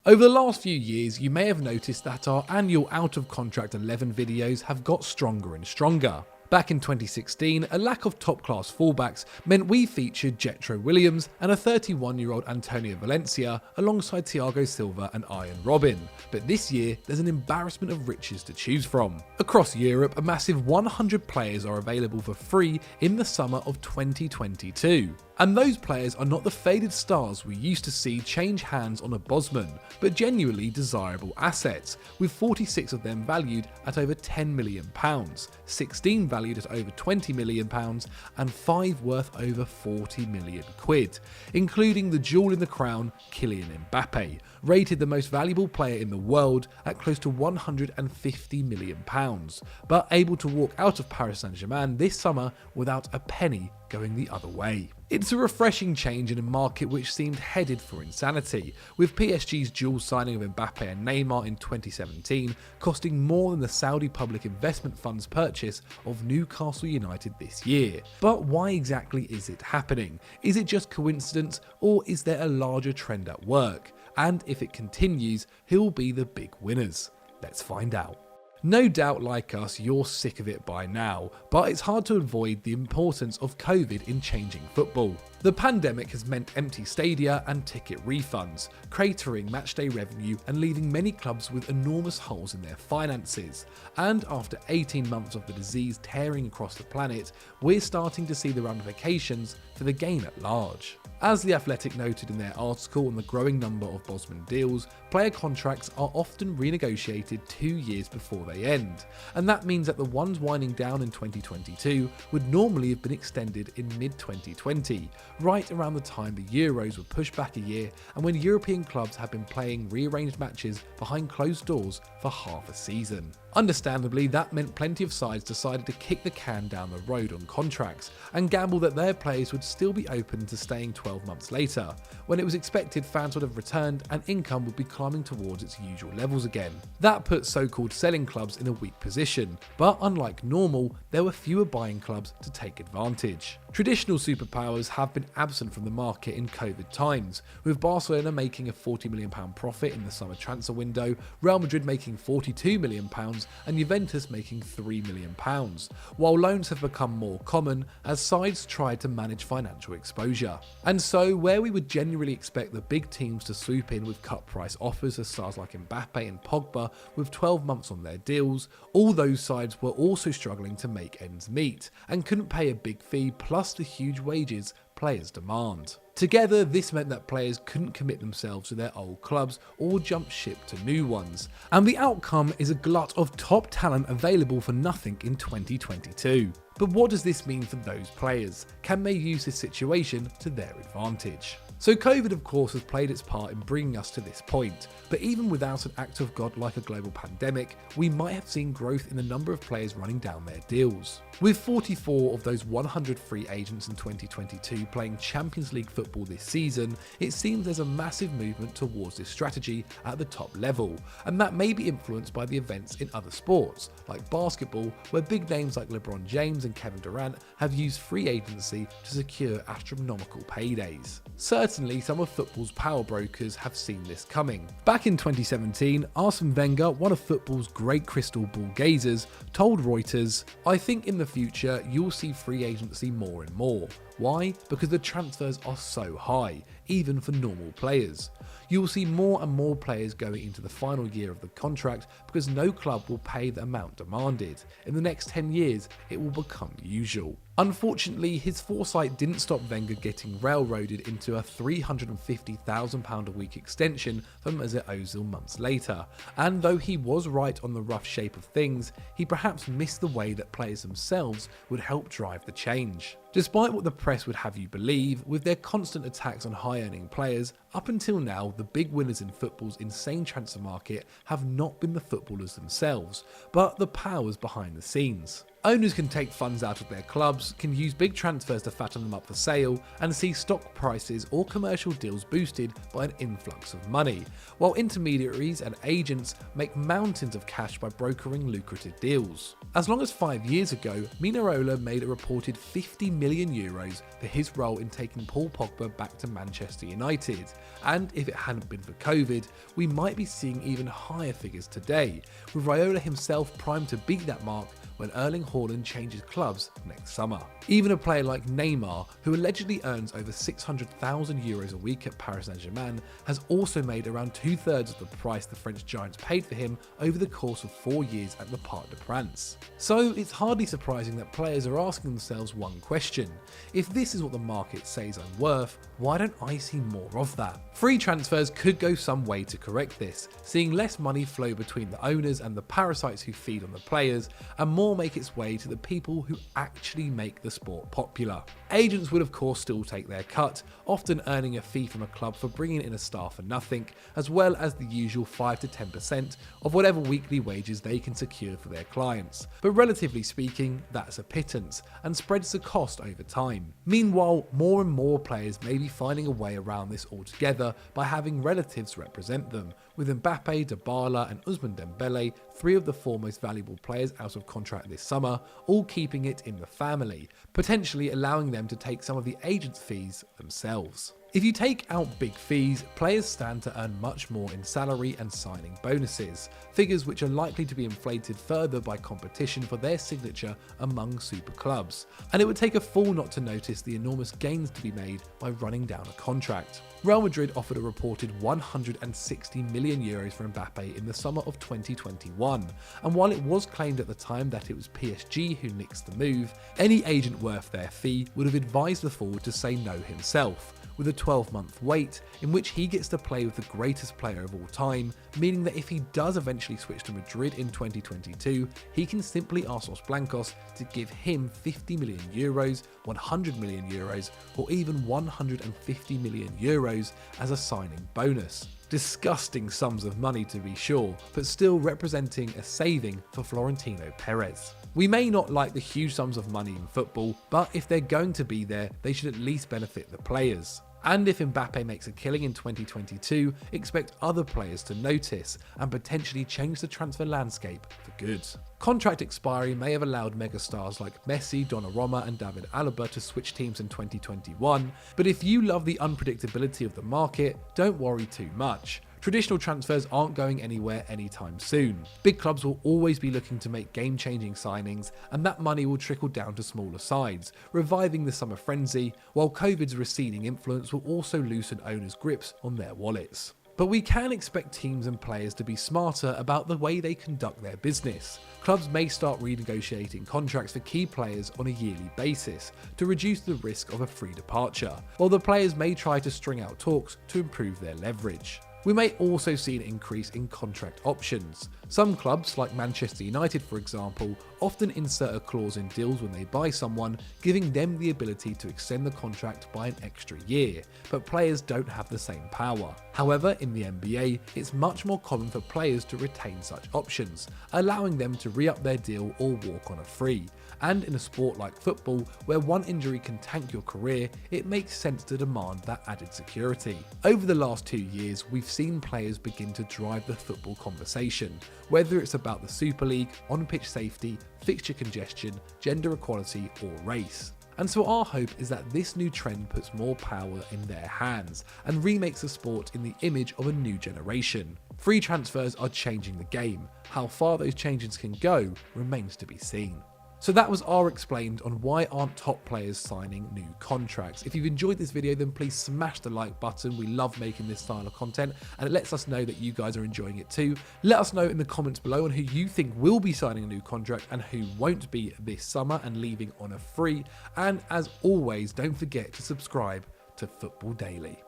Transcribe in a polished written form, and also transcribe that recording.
Over the last few years, you may have noticed that our annual Out of Contract 11 videos have got stronger and stronger. Back in 2016, a lack of top-class fullbacks meant we featured Jetro Williams and a 31-year-old Antonio Valencia alongside Thiago Silva and Ian Robin. But this year, there's an embarrassment of riches to choose from. Across Europe, a massive 100 players are available for free in the summer of 2022. And those players are not the faded stars we used to see change hands on a Bosman, but genuinely desirable assets, with 46 of them valued at over £10 million, 16 valued at over £20 million, and 5 worth over £40 million, including the jewel in the crown, Kylian Mbappe, rated the most valuable player in the world at close to £150 million, but able to walk out of Paris Saint-Germain this summer without a penny going the other way. It's a refreshing change in a market which seemed headed for insanity, with PSG's dual signing of Mbappe and Neymar in 2017 costing more than the Saudi Public Investment Fund's purchase of Newcastle United this year. But why exactly is it happening? Is it just coincidence, or is there a larger trend at work? And if it continues, who will be the big winners? Let's find out. No doubt, like us, you're sick of it by now, but it's hard to avoid the importance of COVID in changing football. The pandemic has meant empty stadia and ticket refunds, cratering matchday revenue and leaving many clubs with enormous holes in their finances. And after 18 months of the disease tearing across the planet, we're starting to see the ramifications for the game at large. As The Athletic noted in their article on the growing number of Bosman deals, player contracts are often renegotiated 2 years before they end, and that means that the ones winding down in 2022 would normally have been extended in mid-2020, right around the time the Euros were pushed back a year and when European clubs had been playing rearranged matches behind closed doors for half a season. Understandably, that meant plenty of sides decided to kick the can down the road on contracts and gamble that their players would still be open to staying 12 months later, when it was expected fans would have returned and income would be climbing towards its usual levels again. That put so-called selling clubs in a weak position, but unlike normal, there were fewer buying clubs to take advantage. Traditional superpowers have been absent from the market in COVID times, with Barcelona making a £40 million profit in the summer transfer window, Real Madrid making £42 million and Juventus making £3 million, while loans have become more common as sides tried to manage financial exposure. And so, where we would genuinely expect the big teams to swoop in with cut price offers for stars like Mbappe and Pogba with 12 months on their deals, all those sides were also struggling to make ends meet and couldn't pay a big fee plus the huge wages players demand. Together, this meant that players couldn't commit themselves to their old clubs or jump ship to new ones, and the outcome is a glut of top talent available for nothing in 2022. But what does this mean for those players? Can they use this situation to their advantage? So COVID of course has played its part in bringing us to this point, but even without an act of God like a global pandemic, we might have seen growth in the number of players running down their deals. With 44 of those 100 free agents in 2022 playing Champions League football this season, it seems there's a massive movement towards this strategy at the top level, and that may be influenced by the events in other sports, like basketball, where big names like LeBron James and Kevin Durant have used free agency to secure astronomical paydays. Certainly, some of football's power brokers have seen this coming. Back in 2017, Arsene Wenger, one of football's great crystal ball gazers, told Reuters, "I think in the future you'll see free agency more and more. Why? Because the transfers are so high, even for normal players. You will see more and more players going into the final year of the contract because no club will pay the amount demanded. In the next 10 years, it will become usual." Unfortunately, his foresight didn't stop Wenger getting railroaded into a £350,000 a week extension for Mesut Ozil months later, and though he was right on the rough shape of things, he perhaps missed the way that players themselves would help drive the change. Despite what the press would have you believe, with their constant attacks on high-earning players, up until now the big winners in football's insane transfer market have not been the footballers themselves, but the powers behind the scenes. Owners can take funds out of their clubs, can use big transfers to fatten them up for sale, and see stock prices or commercial deals boosted by an influx of money, while intermediaries and agents make mountains of cash by brokering lucrative deals. As long as 5 years ago, Donnarumma made a reported €50 million for his role in taking Paul Pogba back to Manchester United, and if it hadn't been for COVID, we might be seeing even higher figures today, with Raiola himself primed to beat that mark when Erling Haaland changes clubs next summer. Even a player like Neymar, who allegedly earns over €600,000 a week at Paris Saint-Germain, has also made around 2/3 of the price the French giants paid for him over the course of 4 years at the Parc des Princes. So it's hardly surprising that players are asking themselves one question: if this is what the market says I'm worth, why don't I see more of that? Free transfers could go some way to correct this, seeing less money flow between the owners and the parasites who feed on the players, and more make its way to the people who actually make the sport popular. Agents would of course still take their cut, often earning a fee from a club for bringing in a star for nothing, as well as the usual 5 to 10% of whatever weekly wages they can secure for their clients. But relatively speaking, that's a pittance, and spreads the cost over time. Meanwhile, more and more players may be finding a way around this altogether by having relatives represent them, with Mbappe, Dybala and Ousmane Dembele, 3 of the 4 most valuable players out of contract this summer, all keeping it in the family, potentially allowing them to take some of the agents' fees themselves. If you take out big fees, players stand to earn much more in salary and signing bonuses, figures which are likely to be inflated further by competition for their signature among super clubs, and it would take a fool not to notice the enormous gains to be made by running down a contract. Real Madrid offered a reported €160 million for Mbappe in the summer of 2021, and while it was claimed at the time that it was PSG who nixed the move, any agent worth their fee would have advised the forward to say no himself, with a 12-month wait in which he gets to play with the greatest player of all time, meaning that if he does eventually switch to Madrid in 2022, he can simply ask Los Blancos to give him €50 million, €100 million, or even €150 million as a signing bonus. Disgusting sums of money to be sure, but still representing a saving for Florentino Perez. We may not like the huge sums of money in football, but if they're going to be there, they should at least benefit the players. And if Mbappe makes a killing in 2022, expect other players to notice and potentially change the transfer landscape for good. Contract expiry may have allowed megastars like Messi, Donnarumma and David Alaba to switch teams in 2021, but if you love the unpredictability of the market, don't worry too much. Traditional transfers aren't going anywhere anytime soon. Big clubs will always be looking to make game-changing signings, and that money will trickle down to smaller sides, reviving the summer frenzy, while COVID's receding influence will also loosen owners' grips on their wallets. But we can expect teams and players to be smarter about the way they conduct their business. Clubs may start renegotiating contracts for key players on a yearly basis to reduce the risk of a free departure, while the players may try to string out talks to improve their leverage. We may also see an increase in contract options. Some clubs, like Manchester United for example, often insert a clause in deals when they buy someone, giving them the ability to extend the contract by an extra year, but players don't have the same power. However, in the NBA, it's much more common for players to retain such options, allowing them to re-up their deal or walk on a free. And in a sport like football, where one injury can tank your career, it makes sense to demand that added security. Over the last 2 years, we've seen players begin to drive the football conversation, whether it's about the Super League, on-pitch safety, fixture congestion, gender equality or race. And so our hope is that this new trend puts more power in their hands and remakes the sport in the image of a new generation. Free transfers are changing the game. How far those changes can go remains to be seen. So that was our explained on why aren't top players signing new contracts. If you've enjoyed this video, then please smash the like button. We love making this style of content and it lets us know that you guys are enjoying it too. Let us know in the comments below on who you think will be signing a new contract and who won't be this summer and leaving on a free. And as always, don't forget to subscribe to Football Daily.